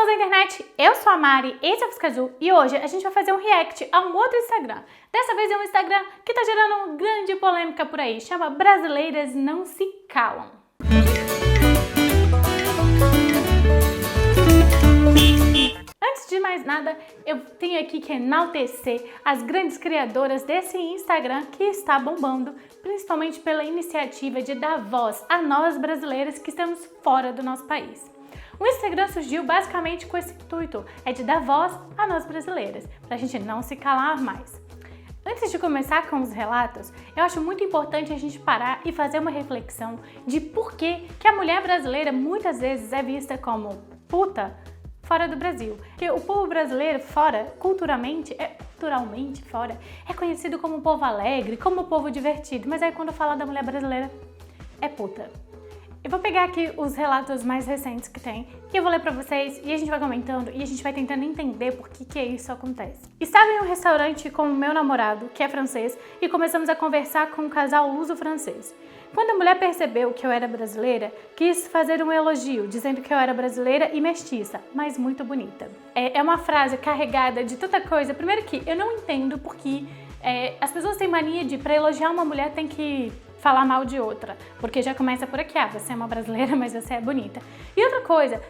Pessoas da internet, eu sou a Mari, esse é o Fiscaju e hoje a gente vai fazer um react a um outro Instagram. Dessa vez é um Instagram que tá gerando uma grande polêmica por aí, chama Brasileiras Não Se Calam. Antes de mais nada, eu tenho aqui que enaltecer as grandes criadoras desse Instagram que está bombando, principalmente pela iniciativa de dar voz a nós brasileiras que estamos fora do nosso país. O Instagram surgiu basicamente com esse intuito, é de dar voz a nós brasileiras, pra gente não se calar mais. Antes de começar com os relatos, eu acho muito importante a gente parar e fazer uma reflexão de por que a mulher brasileira muitas vezes é vista como puta fora do Brasil. Porque o povo brasileiro fora, culturalmente fora, é conhecido como um povo alegre, como um povo divertido, mas aí quando fala da mulher brasileira, é puta. Eu vou pegar aqui os relatos mais recentes que tem, que eu vou ler pra vocês e a gente vai comentando e a gente vai tentando entender por que isso acontece. Estava em um restaurante com o meu namorado, que é francês, e começamos a conversar com um casal luso-francês. Quando a mulher percebeu que eu era brasileira, quis fazer um elogio, dizendo que eu era brasileira e mestiça, mas muito bonita. É uma frase carregada de tanta coisa. Primeiro que eu não entendo porque as pessoas têm mania de, pra elogiar uma mulher, tem que falar mal de outra, porque já começa por aqui, você é uma brasileira, mas você é bonita. E outra coisa,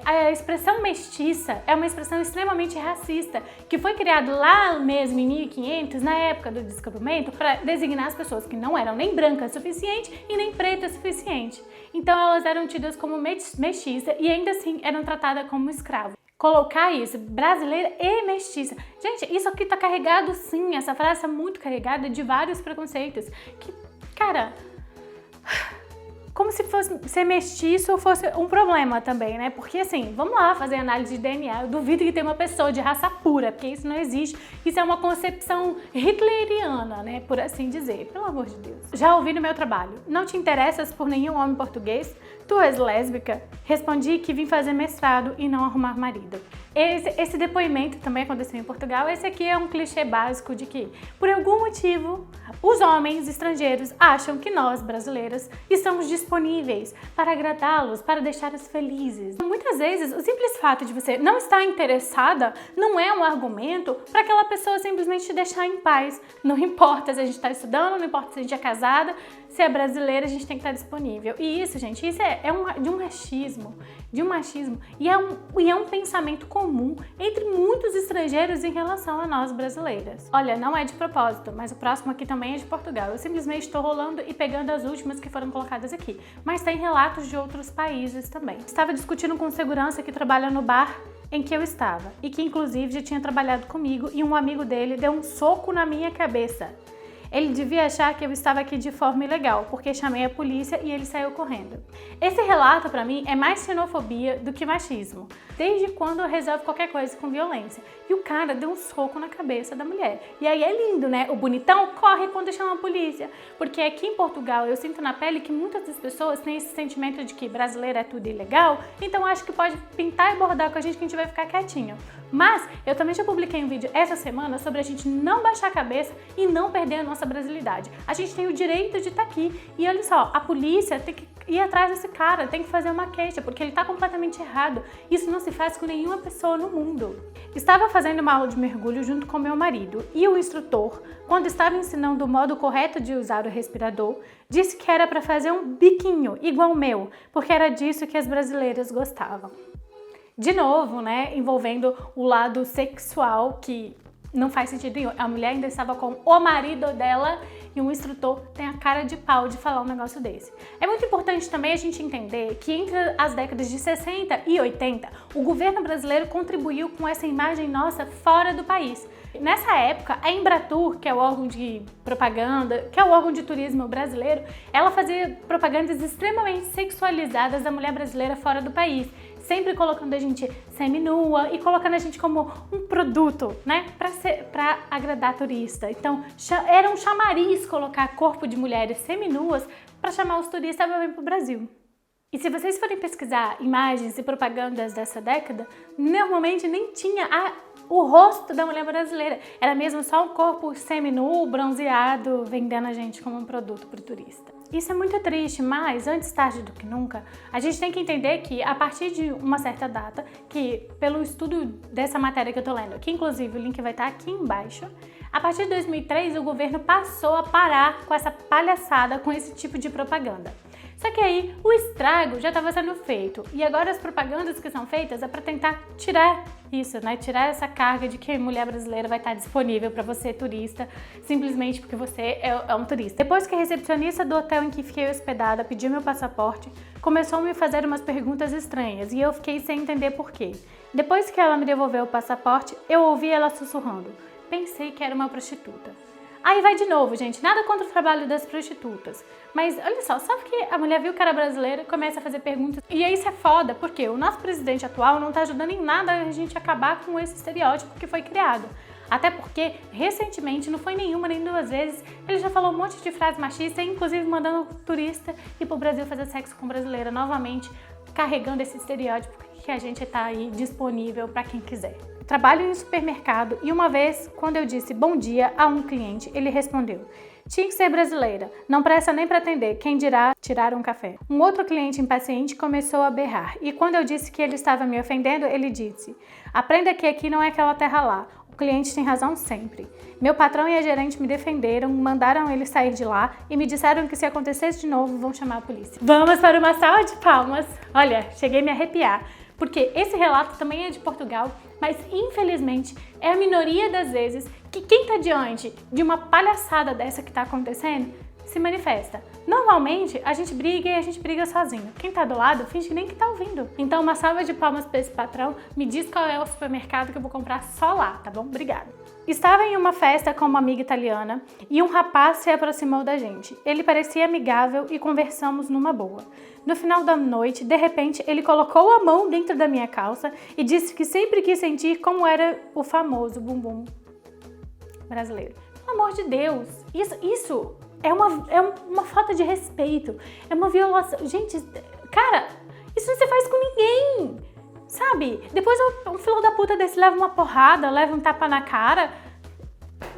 a expressão mestiça é uma expressão extremamente racista, que foi criado lá mesmo em 1500, na época do descobrimento, para designar as pessoas que não eram nem brancas o suficiente e nem pretas o suficiente. Então elas eram tidas como mestiça e ainda assim eram tratadas como escravo. Colocar isso, brasileira e mestiça. Gente, isso aqui tá carregado sim, essa frase é muito carregada de vários preconceitos, que cara, como se fosse ser mestiço fosse um problema também, né? Porque assim, vamos lá fazer análise de DNA. Eu duvido que tenha uma pessoa de raça pura, porque isso não existe. Isso é uma concepção hitleriana, né? Por assim dizer. Pelo amor de Deus. Já ouvi no meu trabalho. Não te interessas por nenhum homem português? Tu és lésbica? Respondi que vim fazer mestrado e não arrumar marido. Esse depoimento também aconteceu em Portugal. Esse aqui é um clichê básico de que, por algum motivo, os homens estrangeiros acham que nós, brasileiras, estamos disponíveis para agradá-los, para deixá-los felizes. Muitas vezes, o simples fato de você não estar interessada não é um argumento para aquela pessoa simplesmente te deixar em paz. Não importa se a gente está estudando, não importa se a gente é casada, se é brasileira, a gente tem que estar disponível. E isso, gente, isso é de um machismo, e é um pensamento comum entre muitos estrangeiros em relação a nós brasileiras. Olha, não é de propósito, mas o próximo aqui também é de Portugal. Eu simplesmente estou rolando e pegando as últimas que foram colocadas aqui, mas tem relatos de outros países também. Estava discutindo com segurança que trabalha no bar em que eu estava e que inclusive já tinha trabalhado comigo, e um amigo dele deu um soco na minha cabeça. Ele devia achar que eu estava aqui de forma ilegal, porque chamei a polícia e ele saiu correndo. Esse relato, pra mim, é mais xenofobia do que machismo. Desde quando resolve qualquer coisa com violência. E o cara deu um soco na cabeça da mulher. E aí é lindo, né? O bonitão corre quando chama a polícia. Porque aqui em Portugal eu sinto na pele que muitas das pessoas têm esse sentimento de que brasileiro é tudo ilegal, então acho que pode pintar e bordar com a gente que a gente vai ficar quietinho. Mas eu também já publiquei um vídeo essa semana sobre a gente não baixar a cabeça e não perder a nossa brasilidade. A gente tem o direito de estar aqui. E olha só, a polícia tem que ir atrás desse cara, tem que fazer uma queixa, porque ele está completamente errado. Isso não se faz com nenhuma pessoa no mundo. Estava fazendo uma aula de mergulho junto com meu marido e o instrutor, quando estava ensinando o modo correto de usar o respirador, disse que era para fazer um biquinho igual o meu, porque era disso que as brasileiras gostavam. De novo, né, envolvendo o lado sexual, que não faz sentido nenhum. A mulher ainda estava com o marido dela e um instrutor tem a cara de pau de falar um negócio desse. É muito importante também a gente entender que entre as décadas de 60 e 80, o governo brasileiro contribuiu com essa imagem nossa fora do país. Nessa época, a Embratur, que é o órgão de propaganda, que é o órgão de turismo brasileiro, ela fazia propagandas extremamente sexualizadas da mulher brasileira fora do país, sempre colocando a gente seminua e colocando a gente como um produto, né, pra agradar turista. Então, era um chamariz colocar corpo de mulheres seminuas para chamar os turistas para vir pro Brasil. E se vocês forem pesquisar imagens e propagandas dessa década, normalmente nem tinha o rosto da mulher brasileira. Era mesmo só um corpo seminu, bronzeado, vendendo a gente como um produto para o turista. Isso é muito triste, mas antes tarde do que nunca, a gente tem que entender que a partir de uma certa data, que pelo estudo dessa matéria que eu tô lendo, que inclusive o link vai estar aqui embaixo, a partir de 2003 o governo passou a parar com essa palhaçada, com esse tipo de propaganda. Só que aí o estrago já estava sendo feito e agora as propagandas que são feitas é para tentar tirar isso, né? Tirar essa carga de que a mulher brasileira vai estar disponível para você, turista, simplesmente porque você é um turista. Depois que a recepcionista do hotel em que fiquei hospedada pediu meu passaporte, começou a me fazer umas perguntas estranhas e eu fiquei sem entender por quê. Depois que ela me devolveu o passaporte, eu ouvi ela sussurrando. Pensei que era uma prostituta. Aí vai de novo, gente, nada contra o trabalho das prostitutas. Mas olha só que a mulher viu que era brasileira e começa a fazer perguntas. E aí isso é foda, porque o nosso presidente atual não tá ajudando em nada a gente acabar com esse estereótipo que foi criado. Até porque, recentemente, não foi nenhuma nem duas vezes, ele já falou um monte de frase machista, inclusive mandando o turista ir pro Brasil fazer sexo com brasileira novamente, carregando esse estereótipo que a gente tá aí disponível para quem quiser. Trabalho em um supermercado e uma vez, quando eu disse bom dia a um cliente, ele respondeu: tinha que ser brasileira, não presta nem para atender, quem dirá tirar um café. Um outro cliente impaciente começou a berrar e quando eu disse que ele estava me ofendendo, ele disse: aprenda que aqui não é aquela terra lá, o cliente tem razão sempre. Meu patrão e a gerente me defenderam, mandaram ele sair de lá e me disseram que se acontecesse de novo, vão chamar a polícia. Vamos para uma salva de palmas. Olha, cheguei a me arrepiar. Porque esse relato também é de Portugal, mas infelizmente é a minoria das vezes que quem está diante de uma palhaçada dessa que está acontecendo se manifesta. Normalmente a gente briga e a gente briga sozinho. Quem está do lado finge nem que está ouvindo. Então uma salva de palmas para esse patrão, me diz qual é o supermercado que eu vou comprar só lá, tá bom? Obrigada. Estava em uma festa com uma amiga italiana e um rapaz se aproximou da gente. Ele parecia amigável e conversamos numa boa. No final da noite, de repente, ele colocou a mão dentro da minha calça e disse que sempre quis sentir como era o famoso bumbum brasileiro. Pelo amor de Deus, isso é uma falta de respeito, é uma violação. Gente, cara, isso não se faz com ninguém, sabe? Depois um filho da puta desse leva uma porrada, leva um tapa na cara,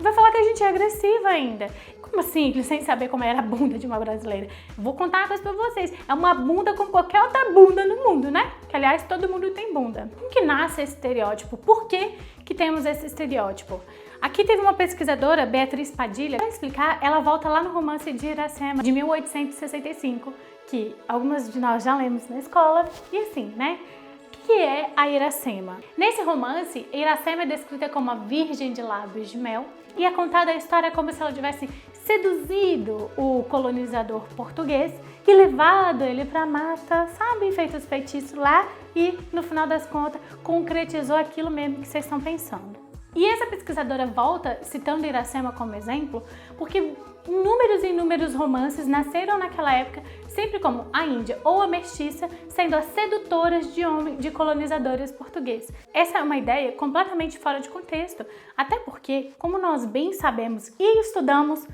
vai falar que a gente é agressiva ainda. Como assim, sem saber como era a bunda de uma brasileira? Vou contar uma coisa pra vocês. É uma bunda como qualquer outra bunda no mundo, né? Que, aliás, todo mundo tem bunda. Como que nasce esse estereótipo? Por que temos esse estereótipo? Aqui teve uma pesquisadora, Beatriz Padilha, para explicar, ela volta lá no romance de Iracema, de 1865, que algumas de nós já lemos na escola, e assim, né? O que é a Iracema? Nesse romance, Iracema é descrita como a virgem de lábios de mel e é contada a história como se ela tivesse seduzido o colonizador português e levado ele pra mata, sabe, feito os feitiços lá e, no final das contas, concretizou aquilo mesmo que vocês estão pensando. E essa pesquisadora volta citando Iracema como exemplo porque inúmeros e inúmeros romances nasceram naquela época sempre como a Índia ou a mestiça sendo as sedutoras de colonizadores portugueses. Essa é uma ideia completamente fora de contexto, até porque, como nós bem sabemos e estudamos,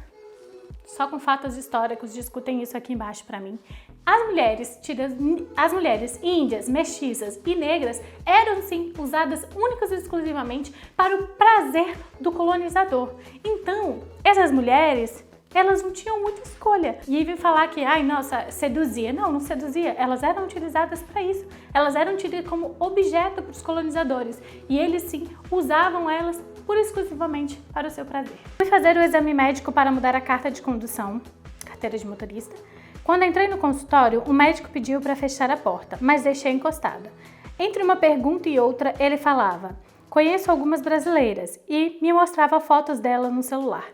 só com fatos históricos, discutem isso aqui embaixo para mim, as mulheres índias, mestiças e negras eram sim usadas únicas e exclusivamente para o prazer do colonizador. Então, essas mulheres, elas não tinham muita escolha. E aí vem falar que, ai, nossa, seduzia. Não, não seduzia. Elas eram utilizadas para isso. Elas eram tidas como objeto para os colonizadores. E eles sim usavam elas pura e exclusivamente para o seu prazer. Fui fazer o exame médico para mudar a carta de condução, carteira de motorista. Quando entrei no consultório, o médico pediu para fechar a porta, mas deixei encostada. Entre uma pergunta e outra, ele falava: conheço algumas brasileiras, e me mostrava fotos dela no celular.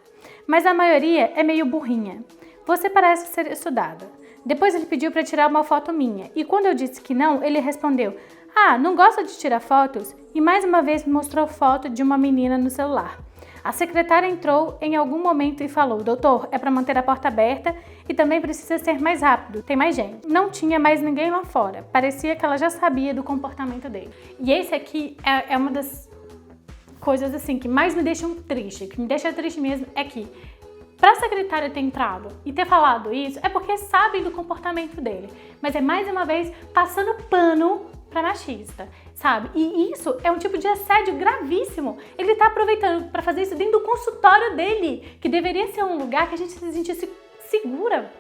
Mas a maioria é meio burrinha. Você parece ser estudada. Depois ele pediu para tirar uma foto minha, e quando eu disse que não, ele respondeu: ah, não gosta de tirar fotos? E mais uma vez me mostrou foto de uma menina no celular. A secretária entrou em algum momento e falou: doutor, é para manter a porta aberta e também precisa ser mais rápido, tem mais gente. Não tinha mais ninguém lá fora, parecia que ela já sabia do comportamento dele. E esse aqui é uma das coisas assim que mais me deixam triste, que me deixa triste mesmo, é que para a secretária ter entrado e ter falado isso é porque sabem do comportamento dele, mas é mais uma vez passando pano para machista, sabe? E isso é um tipo de assédio gravíssimo. Ele tá aproveitando para fazer isso dentro do consultório dele, que deveria ser um lugar que a gente se sentisse segura,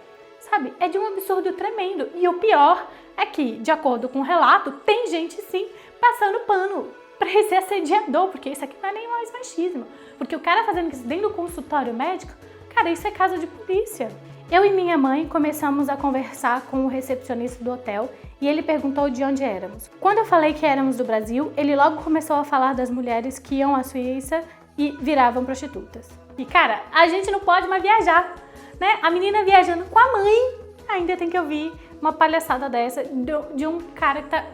sabe? É de um absurdo tremendo. E o pior é que, de acordo com o relato, tem gente sim passando pano pra esse assediador, porque isso aqui não é nem mais machismo. Porque o cara fazendo isso dentro do consultório médico, cara, isso é caso de polícia. Eu e minha mãe começamos a conversar com o recepcionista do hotel e ele perguntou de onde éramos. Quando eu falei que éramos do Brasil, ele logo começou a falar das mulheres que iam à Suíça e viravam prostitutas. E cara, a gente não pode mais viajar, né? A menina viajando com a mãe ainda tem que ouvir uma palhaçada dessa de um cara que tá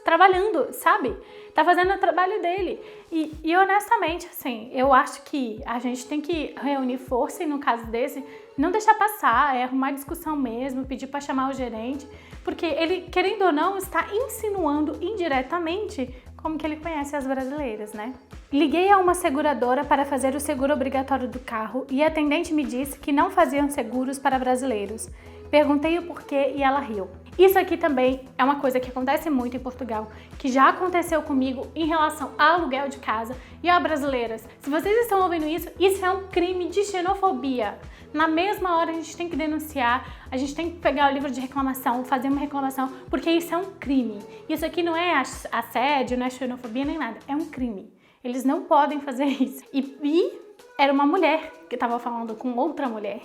trabalhando, sabe? Tá fazendo o trabalho dele. E honestamente, assim, eu acho que a gente tem que reunir força e no caso desse, não deixar passar, arrumar discussão mesmo, pedir pra chamar o gerente, porque ele, querendo ou não, está insinuando indiretamente como que ele conhece as brasileiras, né? Liguei a uma seguradora para fazer o seguro obrigatório do carro e a atendente me disse que não faziam seguros para brasileiros. Perguntei o porquê e ela riu. Isso aqui também é uma coisa que acontece muito em Portugal, que já aconteceu comigo em relação ao aluguel de casa. E ó, brasileiras, se vocês estão ouvindo isso, isso é um crime de xenofobia. Na mesma hora a gente tem que denunciar, a gente tem que pegar o livro de reclamação, fazer uma reclamação, porque isso é um crime. Isso aqui não é assédio, não é xenofobia nem nada, é um crime. Eles não podem fazer isso. E era uma mulher que estava falando com outra mulher.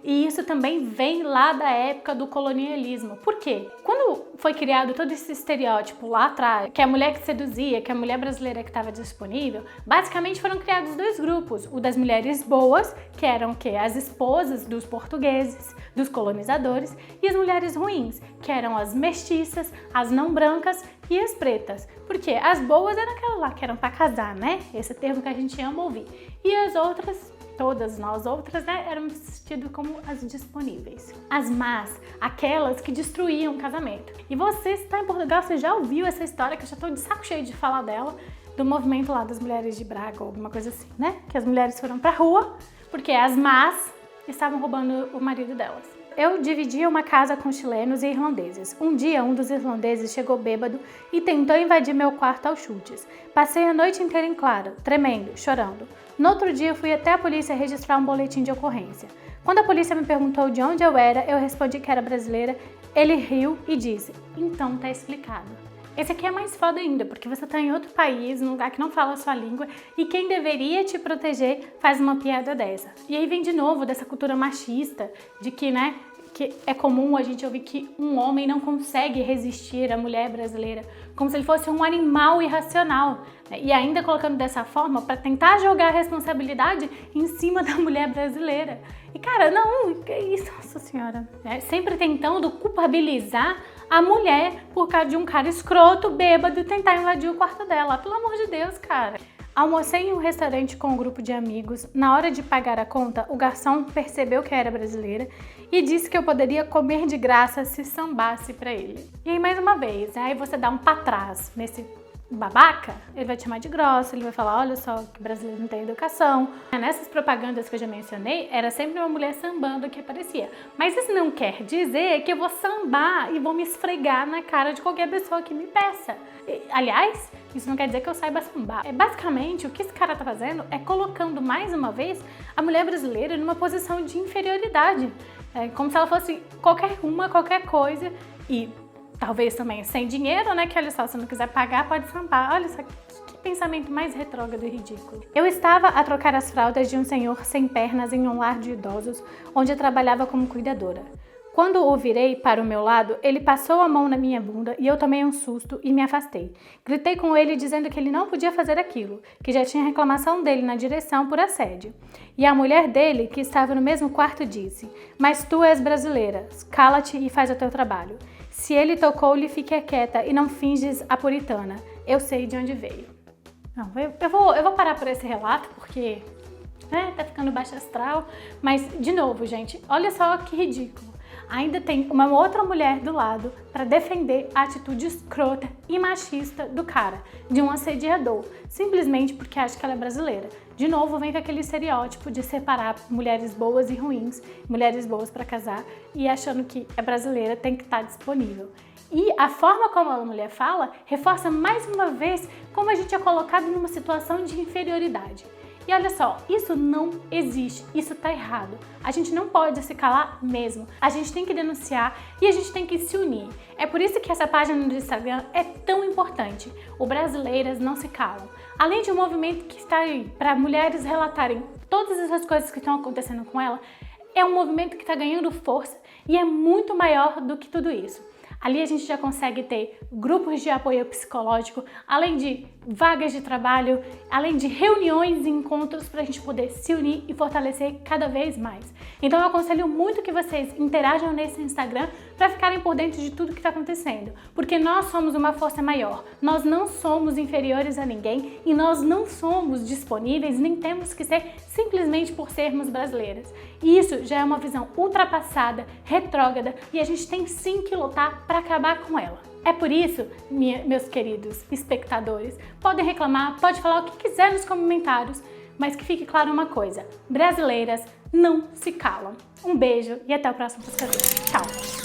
E isso também vem lá da época do colonialismo. Por quê? Quando foi criado todo esse estereótipo lá atrás, que a mulher que seduzia, que a mulher brasileira que estava disponível, basicamente foram criados dois grupos. O das mulheres boas, que eram o quê? As esposas dos portugueses, dos colonizadores, e as mulheres ruins, que eram as mestiças, as não brancas e as pretas. Porque as boas eram aquelas lá que eram para casar, né? Esse termo que a gente ama ouvir. E as outras, todas nós outras, né, éramos tidas como as disponíveis. As más, aquelas que destruíam o casamento. E você, se está em Portugal, você já ouviu essa história, que eu já estou de saco cheio de falar dela, do movimento lá das mulheres de Braga, ou alguma coisa assim, né? Que as mulheres foram pra rua, porque as más estavam roubando o marido delas. Eu dividia uma casa com chilenos e irlandeses. Um dia, um dos irlandeses chegou bêbado e tentou invadir meu quarto aos chutes. Passei a noite inteira em claro, tremendo, chorando. No outro dia, fui até a polícia registrar um boletim de ocorrência. Quando a polícia me perguntou de onde eu era, eu respondi que era brasileira. Ele riu e disse, então tá explicado. Esse aqui é mais foda ainda, porque você tá em outro país, num lugar que não fala a sua língua, e quem deveria te proteger faz uma piada dessa. E aí vem de novo dessa cultura machista, de que, né, que é comum a gente ouvir que um homem não consegue resistir à mulher brasileira, como se ele fosse um animal irracional, né? E ainda colocando dessa forma para tentar jogar a responsabilidade em cima da mulher brasileira. E cara, não, que isso, nossa senhora, sempre tentando culpabilizar a mulher por causa de um cara escroto, bêbado, e tentar invadir o quarto dela. Pelo amor de Deus, cara. Almocei em um restaurante com um grupo de amigos. Na hora de pagar a conta, o garçom percebeu que eu era brasileira e disse que eu poderia comer de graça se sambasse pra ele. E aí, mais uma vez, aí você dá um pra trás nesse babaca, ele vai te chamar de grossa, ele vai falar, olha só, que brasileiro não tem educação. Nessas propagandas que eu já mencionei, era sempre uma mulher sambando que aparecia. Mas isso não quer dizer que eu vou sambar e vou me esfregar na cara de qualquer pessoa que me peça. Aliás, isso não quer dizer que eu saiba sambar. Basicamente, o que esse cara tá fazendo é colocando mais uma vez a mulher brasileira numa posição de inferioridade. Como se ela fosse qualquer coisa e talvez também sem dinheiro, né? Que olha só, se não quiser pagar, pode sambar. Olha só, que pensamento mais retrógrado e ridículo. Eu estava a trocar as fraldas de um senhor sem pernas em um lar de idosos, onde eu trabalhava como cuidadora. Quando o virei para o meu lado, ele passou a mão na minha bunda e eu tomei um susto e me afastei. Gritei com ele dizendo que ele não podia fazer aquilo, que já tinha reclamação dele na direção por assédio. E a mulher dele, que estava no mesmo quarto, disse, mas tu és brasileira, cala-te e faz o teu trabalho. Se ele tocou-lhe, fique quieta e não finges a puritana. Eu sei de onde veio. Não, eu vou parar por esse relato, porque tá ficando baixo astral. Mas, de novo, gente, olha só que ridículo. Ainda tem uma outra mulher do lado para defender a atitude escrota e machista do cara, de um assediador, simplesmente porque acha que ela é brasileira. De novo, vem com aquele estereótipo de separar mulheres boas e ruins, mulheres boas para casar, e achando que é brasileira tem que estar disponível. E a forma como a mulher fala reforça mais uma vez como a gente é colocado numa situação de inferioridade. E olha só, isso não existe, isso tá errado. A gente não pode se calar mesmo. A gente tem que denunciar e a gente tem que se unir. É por isso que essa página do Instagram é tão importante. O Brasileiras Não Se Calam. Além de um movimento que está aí para mulheres relatarem todas essas coisas que estão acontecendo com ela, é um movimento que está ganhando força e é muito maior do que tudo isso. Ali a gente já consegue ter grupos de apoio psicológico, além de vagas de trabalho, além de reuniões e encontros para a gente poder se unir e fortalecer cada vez mais. Então eu aconselho muito que vocês interajam nesse Instagram para ficarem por dentro de tudo que está acontecendo, porque nós somos uma força maior, nós não somos inferiores a ninguém e nós não somos disponíveis, nem temos que ser simplesmente por sermos brasileiras. E isso já é uma visão ultrapassada, retrógrada, e a gente tem sim que lutar para acabar com ela. É por isso, meus queridos espectadores, podem reclamar, pode falar o que quiser nos comentários, mas que fique claro uma coisa: brasileiras não se calam. Um beijo e até o próximo Buscador. Tchau!